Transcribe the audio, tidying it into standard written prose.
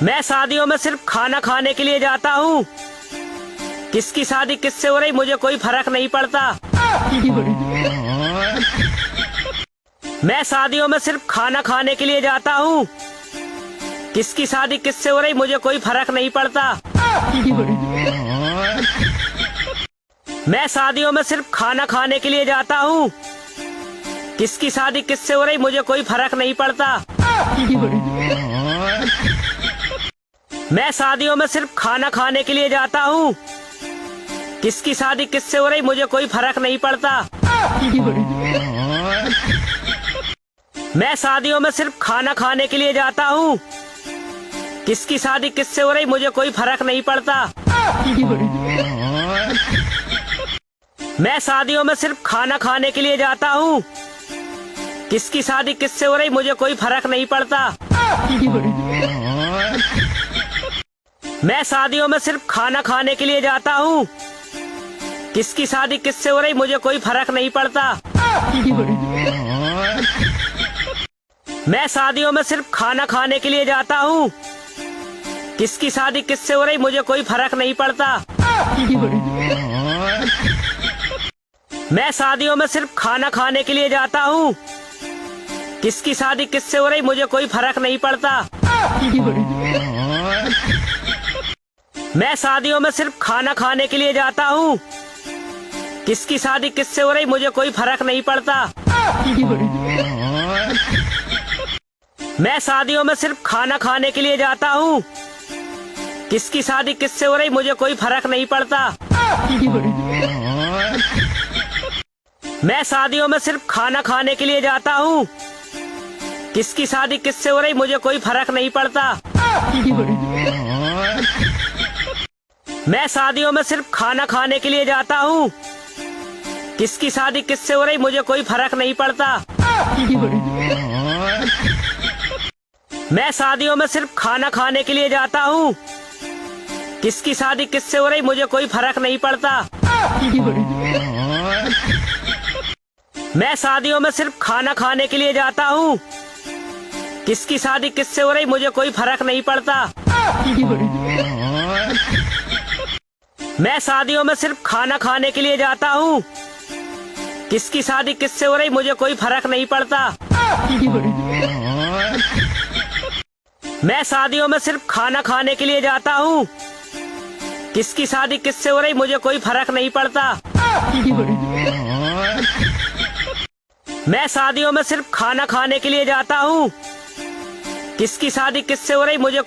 मैं शादियों में सिर्फ खाना खाने के लिए जाता हूँ। किसकी शादी किससे हो रही मुझे कोई फर्क नहीं पड़ता। मैं शादियों में सिर्फ खाना खाने के लिए जाता हूँ। किसकी शादी किससे हो रही मुझे कोई फर्क नहीं पड़ता। मैं शादियों में सिर्फ खाना खाने के लिए जाता हूँ। किसकी शादी किससे हो रही मुझे कोई फर्क नहीं पड़ता। मैं शादियों में सिर्फ खाना खाने के लिए जाता हूँ। किसकी शादी किससे हो रही मुझे कोई फर्क नहीं पड़ता। मैं शादियों में सिर्फ खाना खाने के लिए जाता हूँ। किसकी शादी किससे हो रही मुझे कोई फर्क नहीं पड़ता। मैं शादियों में सिर्फ खाना खाने के लिए जाता हूँ। किसकी शादी किससे हो रही मुझे कोई फर्क नहीं पड़ता। मैं शादियों में सिर्फ खाना खाने के लिए जाता हूँ। किसकी शादी किससे हो रही मुझे कोई फर्क नहीं पड़ता। मैं शादियों में सिर्फ खाना खाने के लिए जाता हूँ। किसकी शादी किससे हो रही मुझे कोई फर्क नहीं पड़ता। मैं शादियों में सिर्फ खाना खाने के लिए जाता हूँ। किसकी शादी किससे हो रही मुझे कोई फर्क नहीं पड़ता। मैं शादियों में सिर्फ खाना खाने के लिए जाता हूँ। किसकी शादी किससे हो रही मुझे कोई फर्क नहीं पड़ता। मैं शादियों में सिर्फ खाना खाने के लिए जाता हूँ। किसकी शादी किससे हो रही मुझे कोई फर्क नहीं पड़ता। मैं शादियों में सिर्फ खाना खाने के लिए जाता हूँ। किसकी शादी किससे हो रही मुझे कोई फर्क नहीं पड़ता। मैं शादियों में सिर्फ खाना खाने के लिए जाता हूँ। किसकी शादी किससे हो रही मुझे कोई फर्क नहीं पड़ता। मैं शादियों में सिर्फ खाना खाने के लिए जाता हूँ। किसकी शादी किससे हो रही मुझे कोई फर्क नहीं पड़ता। मैं शादियों में सिर्फ खाना खाने के लिए जाता हूँ। किसकी शादी किससे हो रही मुझे कोई फर्क नहीं पड़ता। मैं शादियों में सिर्फ खाना खाने के लिए जाता हूँ। किसकी शादी किससे हो रही मुझे कोई फर्क नहीं पड़ता। मैं शादियों में सिर्फ खाना खाने के लिए जाता हूँ। किसकी शादी किससे हो रही मुझे कोई फर्क नहीं पड़ता। मैं शादियों में सिर्फ खाना खाने के लिए जाता हूँ। किसकी शादी किससे हो रही मुझे